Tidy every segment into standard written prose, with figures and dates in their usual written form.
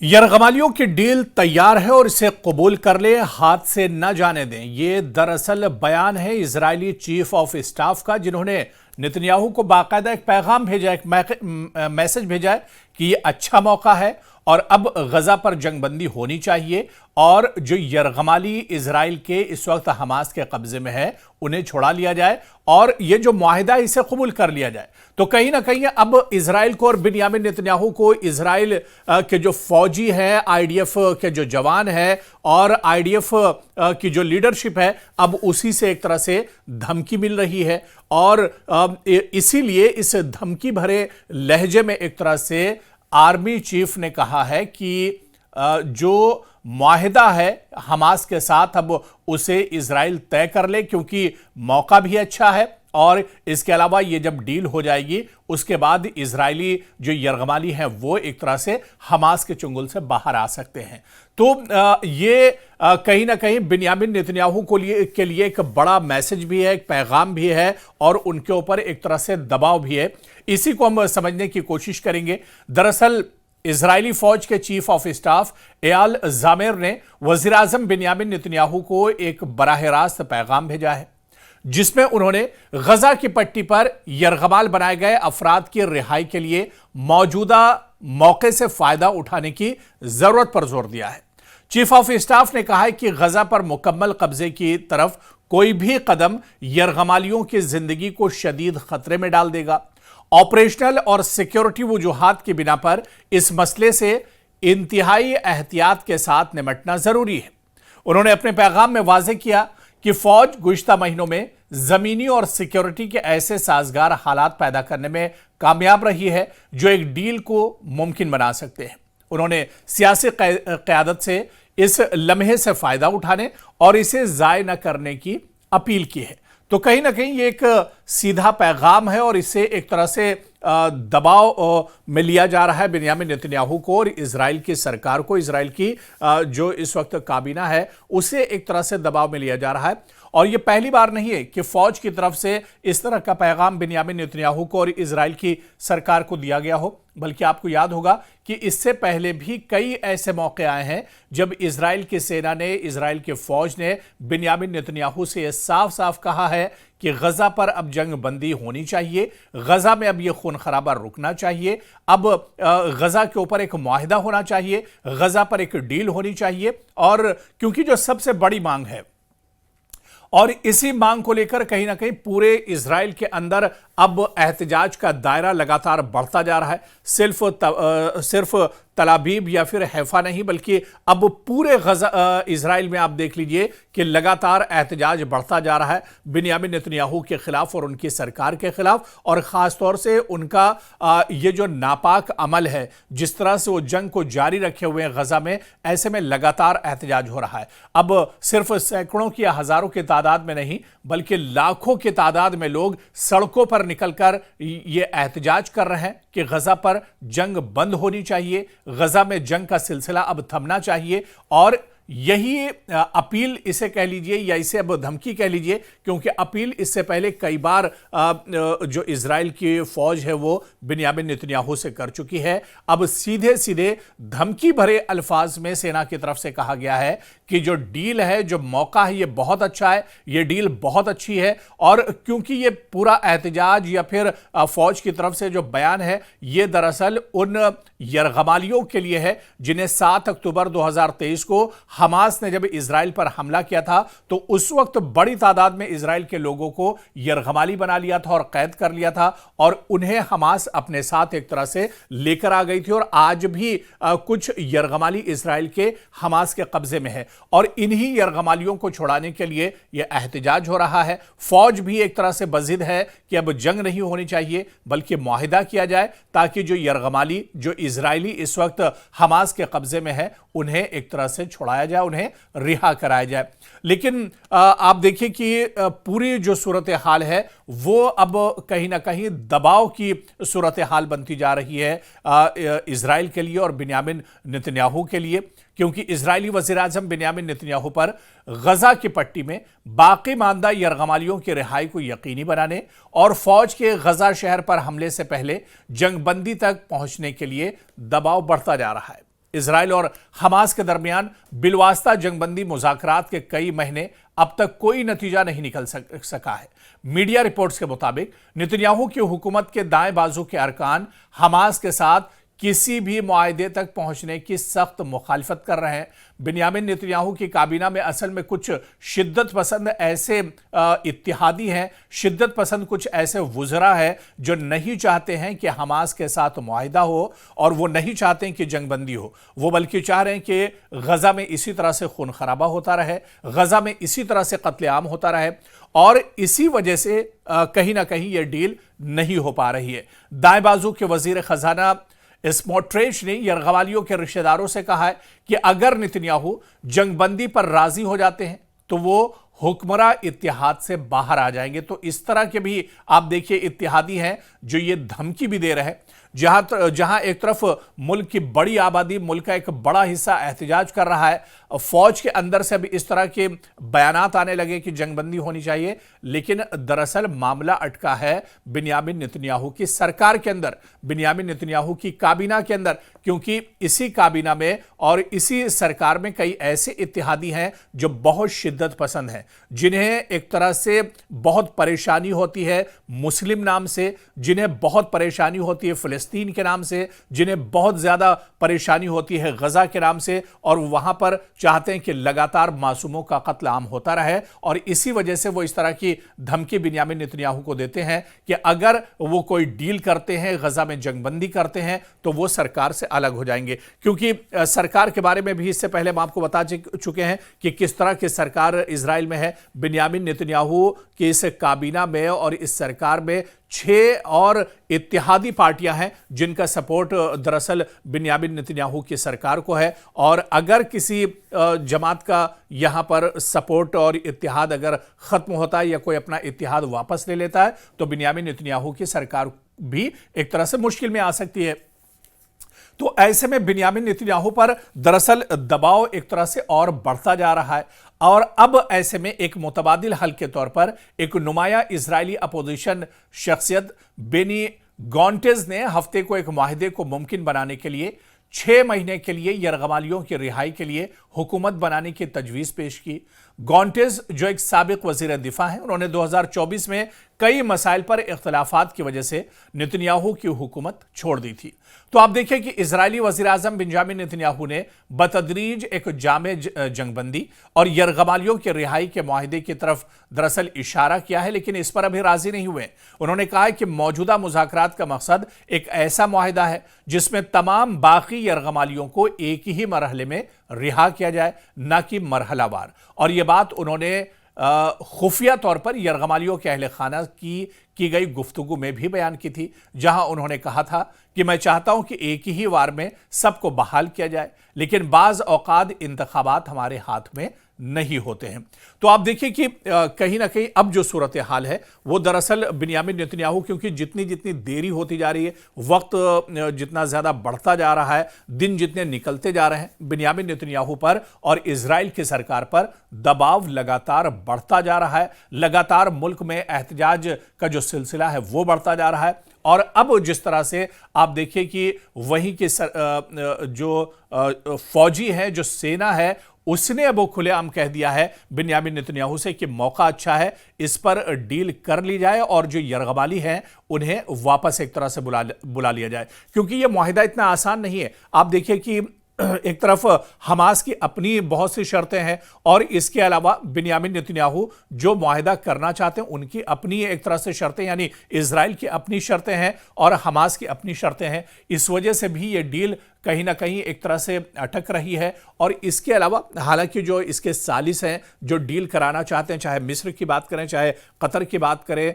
यरगमालियों की डील तैयार है और इसे कबूल कर ले, हाथ से न जाने दें। ये दरअसल बयान है इजरायली चीफ ऑफ स्टाफ का, जिन्होंने नेतन्याहू को बाकायदा एक पैगाम भेजा, एक मैसेज भेजा है कि ये अच्छा मौका है और अब गजा पर जंगबंदी होनी चाहिए और जो यरगमाली इजराइल के इस वक्त हमास के कब्जे में है उन्हें छोड़ा लिया जाए और ये जो मुआहिदा है इसे कबूल कर लिया जाए। तो कहीं ना कहीं अब इजराइल को और बिन्यामिन नेतन्याहू को इजराइल के जो फौजी है, आईडीएफ के जो जवान है और आईडीएफ की जो लीडरशिप है, अब उसी से एक तरह से धमकी मिल रही है और इसीलिए इस धमकी भरे लहजे में एक तरह से आर्मी चीफ ने कहा है कि जो मुआहिदा है हमास के साथ अब उसे इजराइल तय कर ले, क्योंकि मौका भी अच्छा है और इसके अलावा ये जब डील हो जाएगी उसके बाद इजरायली जो यरगमाली हैं वो एक तरह से हमास के चंगुल से बाहर आ सकते हैं। तो ये कहीं ना कहीं बिन्यामिन नेतन्याहू के लिए एक बड़ा मैसेज भी है, एक पैगाम भी है और उनके ऊपर एक तरह से दबाव भी है। इसी को हम समझने की कोशिश करेंगे। दरअसल इजरायली फौज के चीफ ऑफ स्टाफ एयाल ज़ामिर ने वज़ीर आज़म बिन्यामिन नेतन्याहू को एक बराह रास्त पैगाम भेजा है, जिसमें उन्होंने गजा की पट्टी पर यरगमाल बनाए गए अफराद की रिहाई के लिए मौजूदा मौके से फायदा उठाने की जरूरत पर जोर दिया है। चीफ ऑफ स्टाफ ने कहा है कि गजा पर मुकम्मल कब्जे की तरफ कोई भी कदम यरगमालियों की जिंदगी को शदीद खतरे में डाल देगा। ऑपरेशनल और सिक्योरिटी वजूहात की बिना पर इस मसले से इंतहाई एहतियात के साथ निपटना जरूरी है। उन्होंने अपने पैगाम में वाज़ेह किया कि फौज गुज़िश्ता महीनों में जमीनी और सिक्योरिटी के ऐसे साजगार हालात पैदा करने में कामयाब रही है जो एक डील को मुमकिन बना सकते हैं। उन्होंने सियासी क़यादत से इस लम्हे से फायदा उठाने और इसे ज़ाय न करने की अपील की है। तो कहीं ना कहीं ये एक सीधा पैगाम है और इसे एक तरह से दबाव में लिया जा रहा है बिन्यामिन नेतन्याहू को और इजराइल की सरकार को, इजराइल की जो इस वक्त काबीना है उसे एक तरह से दबाव में लिया जा रहा है। और ये पहली बार नहीं है कि फौज की तरफ से इस तरह का पैगाम बिन्यामिन नेतन्याहू को और इजराइल की सरकार को दिया गया हो, बल्कि आपको याद होगा कि इससे पहले भी कई ऐसे मौके आए हैं जब इजराइल की सेना ने, इजराइल की फौज ने बिन्यामिन नेतन्याहू से यह साफ साफ कहा है कि गजा पर अब जंग बंदी होनी चाहिए, गजा में अब यह खून खराबा रुकना चाहिए, अब गजा के ऊपर एक मुआहिदा होना चाहिए, गजा पर एक डील होनी चाहिए। और क्योंकि जो सबसे बड़ी मांग है और इसी मांग को लेकर कहीं ना कहीं पूरे इजराइल के अंदर अब एहतजाज का दायरा लगातार बढ़ता जा रहा है। सिर्फ तलाबीब या फिर हैफा नहीं, बल्कि अब पूरे इजराइल में आप देख लीजिए कि लगातार एहतजाज बढ़ता जा रहा है बिन्यामिन नेतन्याहू के खिलाफ और उनकी सरकार के खिलाफ, और ख़ास तौर से उनका ये जो नापाक अमल है, जिस तरह से वो जंग को जारी रखे हुए हैं गजा में, ऐसे में लगातार एहतजाज हो रहा है। अब सिर्फ सैकड़ों की या हज़ारों की तादाद में नहीं, बल्कि लाखों की तादाद में लोग सड़कों पर निकलकर ये एहतजाज कर रहे हैं कि गजा पर जंग बंद होनी चाहिए, गजा में जंग का सिलसिला अब थमना चाहिए। और यही अपील इसे कह लीजिए या इसे अब धमकी कह लीजिए, क्योंकि अपील इससे पहले कई बार जो इजराइल की फौज है वो बिन्यामिन नेतन्याहू से कर चुकी है। अब सीधे सीधे धमकी भरे अल्फाज में सेना की तरफ से कहा गया है कि जो डील है, जो मौका है, ये बहुत अच्छा है, ये डील बहुत अच्छी है। और क्योंकि ये पूरा एहतजाज या फिर फौज की तरफ से जो बयान है ये दरअसल उन यरगमालियों के लिए है जिन्हें 7 अक्टूबर 2023 को हमास ने जब इजराइल पर हमला किया था तो उस वक्त बड़ी तादाद में इजराइल के लोगों को यरगमाली बना लिया था और कैद कर लिया था और उन्हें हमास अपने साथ एक तरह से लेकर आ गई थी। और आज भी कुछ यरगमाली इजराइल के हमास के कब्जे में है और इन्हीं यरगमालियों को छुड़ाने के लिए यह एहतजाज हो रहा है। फौज भी एक तरह से बजिद है कि अब जंग नहीं होनी चाहिए बल्कि मुआहिदा किया जाए, ताकि जो यरगमाली, जो इजरायली इस वक्त हमास के कब्जे में है, उन्हें एक तरह से छुड़ाया जाए, उन्हें रिहा कराया जाए। लेकिन आप देखिए कि पूरी जो सूरत हाल है वो अब कहीं ना कहीं दबाव की सूरत हाल बनती जा रही है इजराइल के लिए और बिन्यामिन नेतन्याहू के लिए, क्योंकि इजरायली वज़ीर आज़म बिन्यामिन नेतन्याहू पर गजा की पट्टी में बाकी मानदा यरगमालियों की रिहाई को यकीनी बनाने और फौज के गजा शहर पर हमले से पहले जंगबंदी तक पहुंचने के लिए दबाव बढ़ता जा रहा है। इजराइल और हमास के दरमियान बिलवास्ता जंगबंदी मुज़ाकरात के कई महीने अब तक कोई नतीजा नहीं निकल सका है। मीडिया रिपोर्ट्स के मुताबिक नेतन्याहू की हुकूमत के दाएं बाजू के अरकान हमास के साथ किसी भी मुआहदे तक पहुंचने की सख्त मुखालफत कर रहे हैं। बिन्यामिन नेतन्याहू की काबीना में असल में कुछ शिद्दत पसंद ऐसे इत्तेहादी हैं, शिद्दत पसंद कुछ ऐसे वुज़रा हैं जो नहीं चाहते हैं कि हमास के साथ मुआहदा हो, और वो नहीं चाहते हैं कि जंगबंदी हो। वो बल्कि चाह रहे हैं कि गजा में इसी तरह से खून खराबा होता रहे, गजा में इसी तरह से कत्लेआम होता रहे, और इसी वजह से कहीं ना कहीं यह डील नहीं हो पा रही है। दाएं बाजू के वजीर खजाना स्मोट्रिच ने यरगवालियों के रिश्तेदारों से कहा है कि अगर नेतन्याहू जंगबंदी पर राजी हो जाते हैं तो वो हुक्मरान इत्तेहाद से बाहर आ जाएंगे। तो इस तरह के भी आप देखिए इत्तेहादी हैं जो ये धमकी भी दे रहे हैं। जहां एक तरफ मुल्क की बड़ी आबादी, मुल्क का एक बड़ा हिस्सा एहतजाज कर रहा है, फौज के अंदर से भी इस तरह के बयानात आने लगे कि जंगबंदी होनी चाहिए, लेकिन दरअसल मामला अटका है बिन्यामिन नेतन्याहू की सरकार के अंदर, बिन्यामिन नेतन्याहू की काबीना के अंदर, क्योंकि इसी काबीना में और इसी सरकार में कई ऐसे इत्तेहादी हैं जो बहुत शिद्दत पसंद हैं, जिन्हें एक तरह से बहुत परेशानी होती है मुस्लिम नाम से, जिन्हें बहुत परेशानी होती है फिलिस्तीन के नाम से, जिन्हें बहुत ज्यादा परेशानी होती है गजा के नाम से, और वहां पर चाहते हैं कि लगातार मासूमों का कत्ल आम होता रहे। और इसी वजह से वो इस तरह की धमकी बिन्यामिन नेतन्याहू को देते हैं कि अगर वो कोई डील करते हैं, गजा में जंगबंदी करते हैं, तो वो सरकार से अलग हो जाएंगे। क्योंकि सरकार के बारे में भी इससे पहले हम आपको बता चुके हैं कि किस तरह की सरकार इजराइल में है। बिन्यामिन नेतन्याहू की इस काबीना में और इस सरकार में 6 और इत्तेहादी पार्टियां हैं जिनका सपोर्ट दरअसल बिन्यामिन नेतन्याहू की सरकार को है। और अगर किसी जमात का यहां पर सपोर्ट और इत्तेहाद अगर खत्म होता है या कोई अपना इत्तेहाद वापस ले लेता है, तो बिन्यामिन नेतन्याहू की सरकार भी एक तरह से मुश्किल में आ सकती है। तो ऐसे में बिन्यामिन नेतन्याहू पर दरअसल दबाव एक तरह से और बढ़ता जा रहा है, और अब ऐसे में एक मुतबादिल हल के तौर पर एक नुमाया इजरायली अपोजिशन शख्सियत बेनी गॉन्टेज ने हफ्ते को एक मुआहदे को मुमकिन बनाने के लिए 6 महीने के लिए यरगमालियों की रिहाई के लिए हुकूमत बनाने की तजवीज़ पेश की। गॉन्टेज जो एक साबिक वजीर दिफा हैं, उन्होंने 2024 में कई मसाइल पर इख्तलाफात की वजह से नेतन्याहू की हुकूमत छोड़ दी थी। तो आप देखिए कि इजरायली वजीर आजम बिन्यामिन नेतन्याहू ने बतदरीज एक जामे जंगबंदी और यरगमालियों की रिहाई के मुआहदे की तरफ दरअसल इशारा किया है, लेकिन इस पर अभी राजी नहीं हुए। उन्होंने कहा है कि मौजूदा मुज़ाकरात का मकसद एक ऐसा मुआहदा है जिसमें तमाम बाकी यरगमालियों को एक ही मरहले में रिहा किया जाए, न कि मरहलावार। और यह बात उन्होंने खुफिया तौर पर यरगमालियों के अहले खाना की गई गुफ्तगू में भी बयान की थी, जहां उन्होंने कहा था कि मैं चाहता हूं कि एक ही वार में सबको बहाल किया जाए, लेकिन बाज़ औकात इंतखाबात हमारे हाथ में नहीं होते हैं। तो आप देखिए कि कहीं ना कहीं अब जो सूरत हाल है वो दरअसल बिन्यामिन नेतन्याहू, क्योंकि जितनी जितनी देरी होती जा रही है, वक्त जितना ज़्यादा बढ़ता जा रहा है, दिन जितने निकलते जा रहे हैं, बिन्यामिन नेतन्याहू पर और इजराइल की सरकार पर दबाव लगातार बढ़ता जा रहा है। लगातार मुल्क में एहतजाज का जो सिलसिला है वो बढ़ता जा रहा है। और अब जिस तरह से आप देखिए कि वहीं के जो फौजी है, जो सेना है, उसने अब वो खुलेआम कह दिया है बिन्यामिन नेतन्याहू से कि मौका अच्छा है, इस पर डील कर ली जाए और जो यरगमाली हैं उन्हें वापस एक तरह से बुला लिया जाए, क्योंकि यह मुआहिदा इतना आसान नहीं है। आप देखिए कि एक तरफ हमास की अपनी बहुत सी शर्तें हैं, और इसके अलावा बिन्यामिन नेतन्याहू जो मुआहिदा करना चाहते हैं उनकी अपनी एक तरह से शर्तें, यानी इजराइल की अपनी शर्तें हैं और हमास की अपनी शर्तें हैं। इस वजह से भी ये डील कहीं ना कहीं एक तरह से अटक रही है। और इसके अलावा हालांकि जो इसके सालिस हैं, जो डील कराना चाहते हैं, चाहे मिस्र की बात करें, चाहे कतर की बात करें,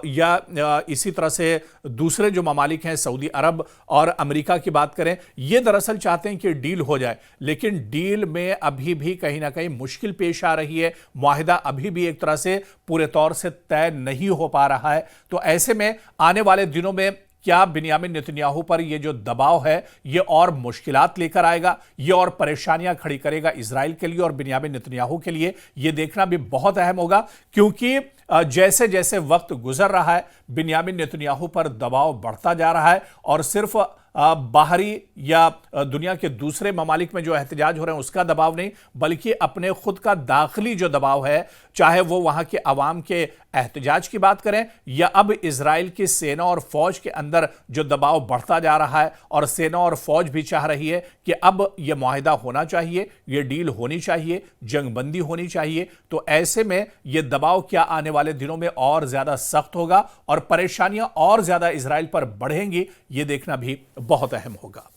या इसी तरह से दूसरे जो ममालिक हैं, सऊदी अरब और अमेरिका की बात करें, ये दरअसल चाहते हैं कि डील हो जाए, लेकिन डील में अभी भी कहीं ना कहीं मुश्किल पेश आ रही है। मुआहिदा अभी भी एक तरह से पूरे तौर से तय नहीं हो पा रहा है। तो ऐसे में आने वाले दिनों में क्या बिन्यामिन नेतन्याहू पर यह जो दबाव है ये और मुश्किलात लेकर आएगा, ये और परेशानियां खड़ी करेगा इजराइल के लिए और बिन्यामिन नेतन्याहू के लिए, यह देखना भी बहुत अहम होगा। क्योंकि जैसे जैसे वक्त गुजर रहा है बिन्यामिन नेतन्याहू पर दबाव बढ़ता जा रहा है और सिर्फ बाहरी या दुनिया के दूसरे ममालिक में जो एहतजाज हो रहे हैं उसका दबाव नहीं, बल्कि अपने खुद का दाखिली जो दबाव है, चाहे वो वहां के अवाम के एहतजाज की बात करें या अब इजराइल की सेना और फौज के अंदर जो दबाव बढ़ता जा रहा है और सेना और फौज भी चाह रही है कि अब यह मुआहिदा होना चाहिए, यह डील होनी चाहिए, जंगबंदी होनी चाहिए। तो ऐसे में यह दबाव क्या आने वाले दिनों में और ज्यादा सख्त होगा और परेशानियां और ज्यादा इजराइल पर बढ़ेंगी, यह देखना भी बहुत अहम होगा।